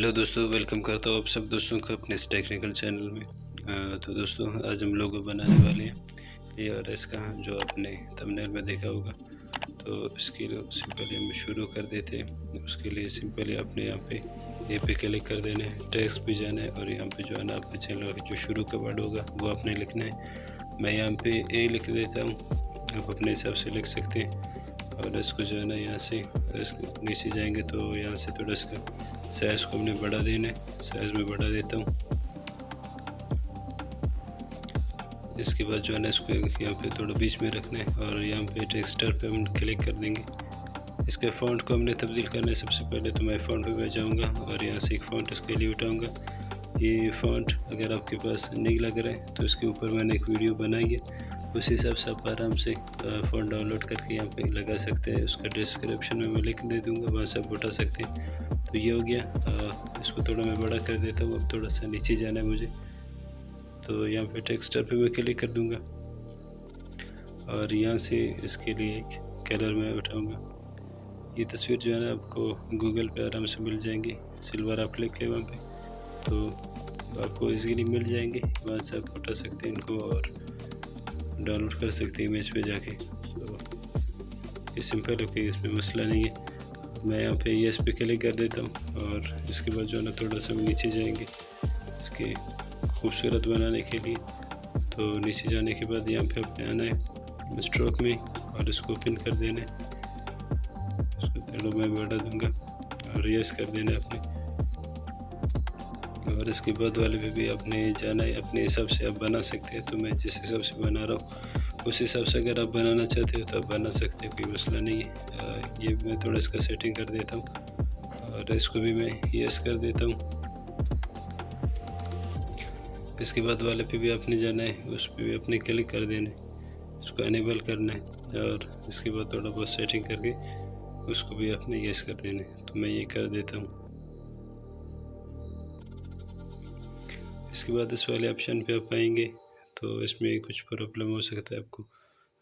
Hello दोस्तों, welcome करता हूँ आप सब दोस्तों को अपने इस टेक्निकल चैनल में। तो दोस्तों आज हम लोगो बनाने वाले हैं ARS का, जो आपने थंबनेल में देखा होगा। तो इसके लिए सिंपली हम शुरू कर देते हैं। उसके लिए सिंपली आपने यहाँ पे ए पे क्लिक कर देना है, टेक्स्ट पे जाना है और यहाँ पे जो है ना आपके चैनल का जो शुरू का वर्ड होगा वो आपने लिखना है। मैं यहाँ पे ए लिख देता हूँ, आप अपने हिसाब से लिख सकते हैं। और इसको जो है ना यहाँ से नीचे जाएंगे तो यहाँ से थोड़ा इसका साइज़ को हमने बढ़ा देना है। साइज़ में बढ़ा देता हूँ। इसके बाद जो है ना इसको यहाँ पे थोड़ा बीच में रखना है और यहाँ पे टेक्सचर पे हम क्लिक कर देंगे। इसके फ़ॉन्ट को हमने तब्दील करना है। सबसे पहले तो मैं फ़ॉन्ट पे जाऊँगा और यहाँ से एक फ़ॉन्ट इसके लिए उठाऊँगा। ये फ़ॉन्ट अगर आपके पास नहीं लग रहा है तो इसके ऊपर मैंने एक वीडियो बनाई है, उस हिसाब से आप आराम से फ़ॉन्ट डाउनलोड करके यहाँ पे लगा सकते हैं। उसका डिस्क्रिप्शन में मैं लिख दे दूँगा, वहाँ से आप उठा सकते हैं। तो ये हो गया। इसको थोड़ा मैं बड़ा कर देता हूँ। अब थोड़ा सा नीचे जाना है मुझे, तो यहाँ पे टेक्सचर पे मैं क्लिक कर दूँगा और यहाँ से इसके लिए एक कलर मैं उठाऊँगा। ये तस्वीर जो है ना आपको गूगल पे आराम से मिल जाएंगी। सिल्वर आप लिख लें वहाँ पे तो आपको ईजीली मिल जाएंगे। वहाँ से आप उठा सकते हैं इनको और डाउनलोड कर सकते हैं इमेज पे जाके। तो ये सिंपल है कि इसमें मसला नहीं है। मैं यहाँ पे येस पे क्लिक कर देता हूँ और इसके बाद जो है ना थोड़ा सा नीचे जाएंगे इसके खूबसूरत बनाने के लिए। तो नीचे जाने के बाद यहाँ पे अपने आना है स्ट्रोक में और इसको पिन कर देना है। इसको थोड़ा मैं बढ़ा दूँगा और येस कर देना है अपने। और इसके बाद वाले पे भी आपने जाना है, अपने हिसाब से आप बना सकते हैं। तो मैं जिस हिसाब से बना रहा हूँ उस हिसाब से अगर आप बनाना चाहते हो तो आप बना सकते हैं, कोई मसला नहीं है। ये मैं थोड़ा इसका सेटिंग कर देता हूँ और इसको भी मैं यस कर देता हूँ। इसके बाद वाले पे भी आपने जाना है, उस पर भी अपने क्लिक कर देना है, इसको अनेबल करना है और इसके बाद थोड़ा बहुत सेटिंग करके उसको भी आपने यस कर देना है। तो मैं ये कर देता हूँ। इसके बाद इस वाले ऑप्शन पे आप आएंगे तो इसमें कुछ प्रॉब्लम हो सकता है आपको।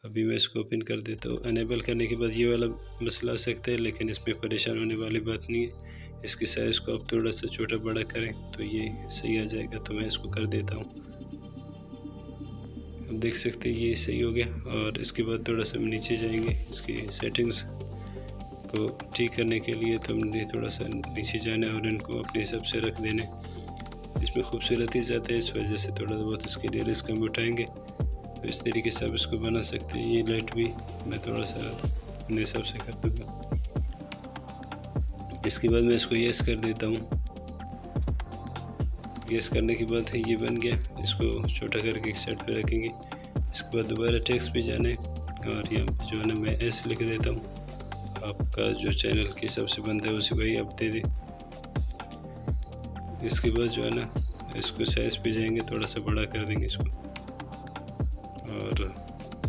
अभी मैं इसको ओपन कर देता हूँ। अनेबल करने के बाद ये वाला मसला आ सकता है, लेकिन इसमें परेशान होने वाली बात नहीं है। इसके साइज़ को आप थोड़ा सा छोटा बड़ा करें तो ये सही आ जाएगा। तो मैं इसको कर देता हूँ। अब देख सकते हैं ये सही हो गया। और इसके बाद थोड़ा सा हम नीचे जाएंगे इसकी सेटिंग्स को ठीक करने के लिए। तो हमने थोड़ा सा नीचे जाना है और इनको अपने हिसाब से रख देना है। इसमें खूबसूरती ज़्यादा है, इस वजह से थोड़ा बहुत इसके लिए रिस्क हम उठाएंगे। तो इस तरीके से आप इसको बना सकते हैं। ये लाइट भी मैं थोड़ा सा अपने हिसाब से कर दूँगा। इसके बाद मैं इसको यस कर देता हूँ। यस करने के बाद ये बन गया। इसको छोटा करके एक साइड पे रखेंगे। इसके बाद दोबारा टेक्स्ट पे जाना है और यहाँ पे जो है ना मैं एस लिख देता हूँ। आपका जो चैनल के हिसाब से बनता है उसी को ही आप दे दें। इसके बाद जो है ना इसको साइज़ पे जाएंगे, थोड़ा सा बड़ा कर देंगे इसको और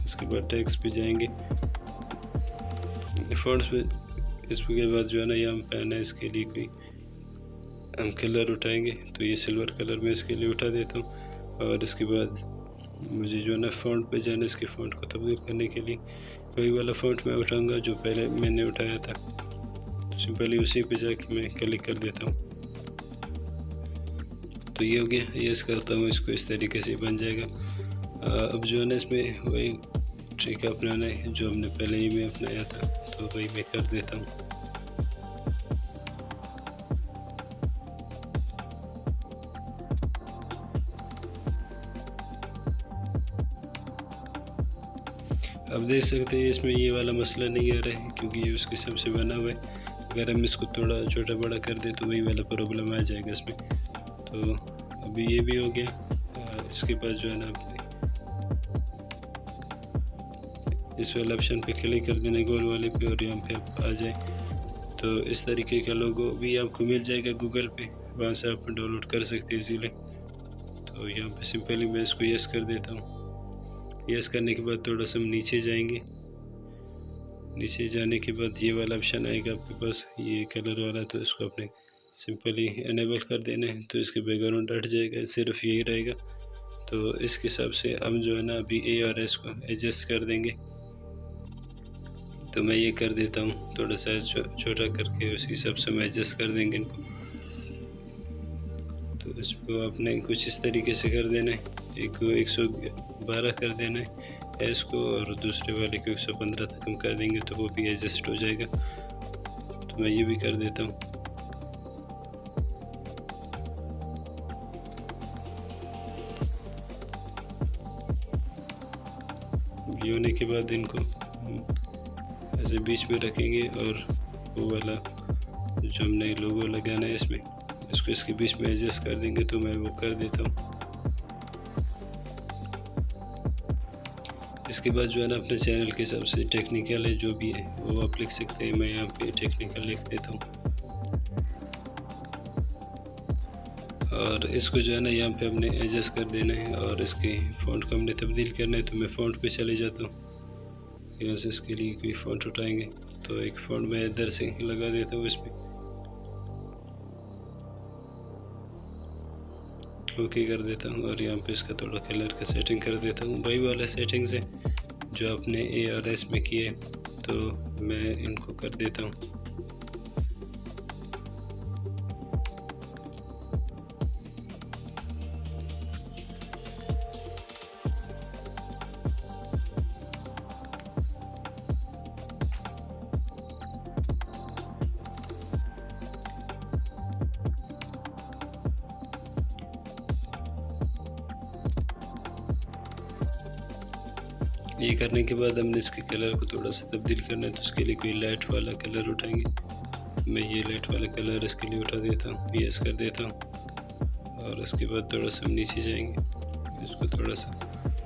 इसके बाद टेक्स्ट पे जाएंगे फ़ॉन्ट्स पे। इसके बाद जो है ना यहाँ पे आना है, इसके लिए कोई हम कलर उठाएंगे। तो ये सिल्वर कलर में इसके लिए उठा देता हूँ। और इसके बाद मुझे जो है ना फ़ॉन्ट पे जाना है, इसके फ़ॉन्ट को तब्दील करने के लिए वही वाला फ़ॉन्ट मैं उठाऊँगा जो पहले मैंने उठाया था। तो सिंपली उसी पे जाके मैं क्लिक कर देता हूँ। तो ये हो गया। यस करता हूँ, इसको इस तरीके से बन जाएगा। अब जो है ना इसमें वही ट्रिक अपनाना है जो हमने पहले ही में अपनाया था, तो वही मैं कर देता हूँ। अब देख सकते हैं इसमें ये वाला मसला नहीं आ रहा है क्योंकि ये उस किस्म से बना हुआ है। अगर हम इसको थोड़ा छोटा बड़ा कर दें तो वही वाला प्रॉब्लम आ जाएगा इसमें। तो अभी ये भी हो गया। इसके बाद जो है ना आपने इस वाले ऑप्शन पे क्लिक कर देना गोल वाले पे और यहाँ पे आप आ जाए तो इस तरीके का लोगो भी आपको मिल जाएगा गूगल पे, वहाँ से आप डाउनलोड कर सकते हैं इजीली। तो यहाँ पे सिंपली मैं इसको यस कर देता हूँ। यस करने के बाद थोड़ा सा हम नीचे जाएंगे। नीचे जाने के बाद ये वाला ऑप्शन आएगा आपके पास, ये कलर वाला। तो इसको अपने सिंपली इनेबल कर देना है तो इसके बैकग्राउंड हट जाएगा, सिर्फ यही रहेगा। तो इसके हिसाब से हम जो है ना अभी ARS को एडजस्ट कर देंगे। तो मैं ये कर देता हूँ, थोड़ा साइज छोटा करके उसी हिसाब से मैं एडजस्ट कर देंगे इनको। इसको आपने कुछ इस तरीके से कर देना है। एक को 112 कर देना है इसको, और दूसरे वाले को 115 तक हम कर देंगे तो वो भी एडजस्ट हो जाएगा। तो मैं ये भी कर देता हूँ। ये होने के बाद इनको ऐसे बीच में रखेंगे और वो वाला जो हमने लोगो लगाना है इसमें, इसको इसके बीच में एडजस्ट कर देंगे। तो मैं वो कर देता हूँ। इसके बाद जो है ना अपने चैनल के हिसाब से टेक्निकल है जो भी है वो आप लिख सकते हैं। मैं यहाँ पे टेक्निकल लिख देता हूँ। और इसको जो है ना यहाँ पे हमने एडजस्ट कर देना है और इसके फ़ॉन्ट को हमने तब्दील करना है। तो मैं फ़ॉन्ट पे चले जाता हूँ। यहाँ से इसके लिए कोई फ़ॉन्ट उठाएंगे तो एक फ़ॉन्ट मैं इधर से लगा देता हूँ इसमें, ओके कर देता हूँ। और यहाँ पे इसका थोड़ा कलर का सेटिंग कर देता हूँ। वही वाला सेटिंग से जो आपने ARS में किए तो मैं इनको कर देता हूँ। ये करने के बाद हमने इसके कलर को थोड़ा सा तब्दील करना है। तो उसके लिए कोई लाइट वाला कलर उठाएंगे। मैं ये लाइट वाला कलर इसके लिए उठा देता हूँ, यस कर देता हूँ। और उसके बाद थोड़ा सा हम नीचे जाएंगे, इसको थोड़ा सा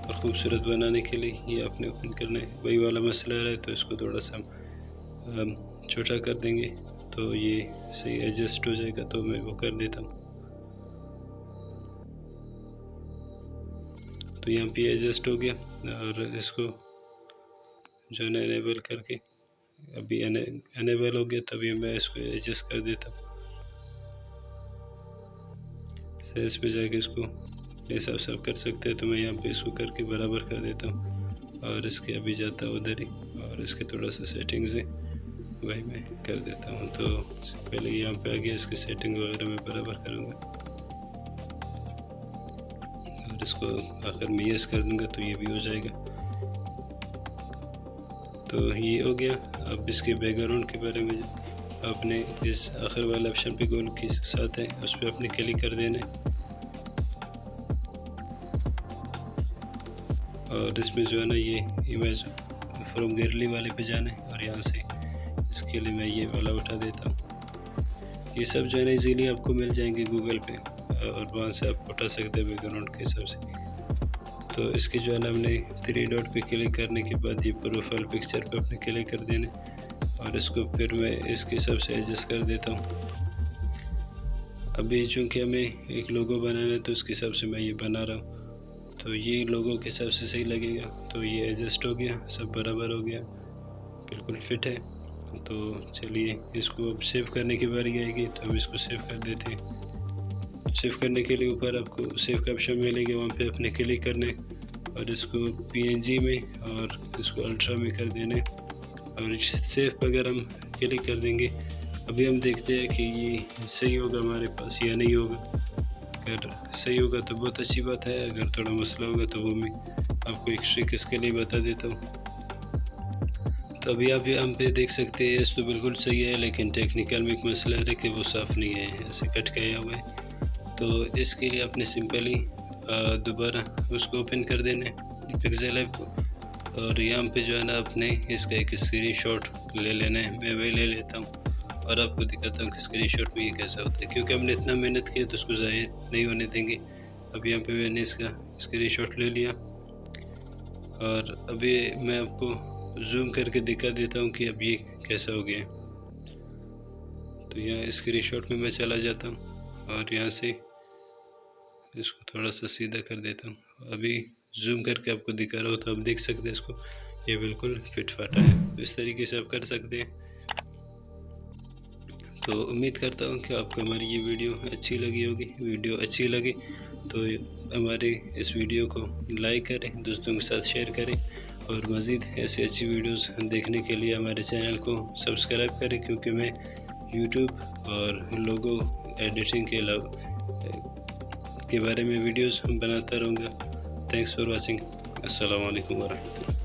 और ख़ूबसूरत बनाने के लिए ये आपने ओपन करना है। वही वाला मसला रहा है तो इसको थोड़ा सा हम छोटा कर देंगे तो ये सही एडजस्ट हो जाएगा। तो मैं वो कर देता हूँ। तो यहाँ पे एडजस्ट हो गया और इसको जो है इनेबल करके अभी इनेबल हो गया। तभी मैं इसको एडजस्ट कर देता हूँ। साइज पे जाके इसको अपने हिसाब से कर सकते हैं। तो मैं यहाँ पे इसको करके बराबर कर देता हूँ और इसके अभी जाता है उधर ही, और इसके थोड़ा सा सेटिंग्स है वही मैं कर देता हूँ। तो पहले यहाँ पे आ गया, इसकी सेटिंग वगैरह मैं बराबर करूँगा और इसको आखिर में यस कर दूँगा तो ये भी हो जाएगा। तो ये हो गया। अब इसके बैकग्राउंड के बारे में आपने इस आखिर वाले ऑप्शन पे गोल के साथ है उस पर अपने क्लिक कर देना है और इसमें जो है ना ये इमेज फ्रॉम गैलरी वाले पे जाना है और यहाँ से इसके लिए मैं ये वाला उठा देता हूँ। ये सब जो है ना इजीली आपको मिल जाएंगे गूगल पे और वहाँ से आप उठा सकते हैं बैकग्राउंड के हिसाब से। तो इसके जो है ना हमने 3 डॉट पे क्लिक करने के बाद ये प्रोफाइल पिक्चर पे अपने क्लिक कर देना और इसको फिर मैं इसके हिसाब से एडजस्ट कर देता हूँ। अभी चूँकि हमें एक लोगो बनाना है तो उसके हिसाब से मैं ये बना रहा हूँ। तो ये लोगो के हिसाब से सही लगेगा। तो ये एडजस्ट हो गया, सब बराबर हो गया, बिल्कुल फिट है। तो चलिए इसको अब सेव करने की बारी आएगी तो हम इसको सेव कर देते हैं। सेव करने के लिए ऊपर आपको सेव का ऑप्शन मिलेगा, वहाँ पे अपने क्लिक करने और इसको PNG में और इसको अल्ट्रा में कर देने और सेव पर अगर हम क्लिक कर देंगे अभी हम देखते हैं कि ये सही होगा हमारे पास या नहीं होगा। अगर सही होगा तो बहुत अच्छी बात है, अगर थोड़ा मसला होगा तो वो मैं आपको एक ट्रिक इसके लिए बता देता हूँ। तो अभी आप यहाँ पे देख सकते हैं तो बिल्कुल सही है, लेकिन टेक्निकल में एक मसला है कि वो साफ़ नहीं है, ऐसे कट गया हुआ है। तो इसके लिए आपने सिंपली दोबारा उसको ओपन कर देना है पिक्सेल ऐप को और यहाँ पे जो है ना आपने इसका एक स्क्रीनशॉट ले लेना है। मैं वही ले लेता हूँ और आपको दिखाता हूँ कि स्क्रीनशॉट में ये कैसा होता है, क्योंकि हमने इतना मेहनत किया तो उसको ज़ाहिर नहीं होने देंगे। अब यहाँ पे मैंने इसका स्क्रीनशॉट ले लिया और अभी मैं आपको जूम करके दिखा देता हूँ कि अब ये कैसा हो गया। तो यहाँ स्क्रीनशॉट में मैं चला जाता हूँ और यहाँ से इसको थोड़ा सा सीधा कर देता हूँ। अभी जूम करके आपको दिखा रहा हो तो आप देख सकते हैं इसको, ये बिल्कुल फिट फाटा है। तो इस तरीके से आप कर सकते हैं। तो उम्मीद करता हूँ कि आपको हमारी ये वीडियो अच्छी लगी होगी। वीडियो अच्छी लगी तो हमारे इस वीडियो को लाइक करें, दोस्तों के साथ शेयर करें और मज़ीद ऐसी अच्छी वीडियोस देखने के लिए हमारे चैनल को सब्सक्राइब करें, क्योंकि मैं यूट्यूब और लोगो एडिटिंग के अलावा के बारे में वीडियोस बनाता रहूँगा। Thanks for watching. अस्सलाम वालेकुम वरहमतुल्लाह।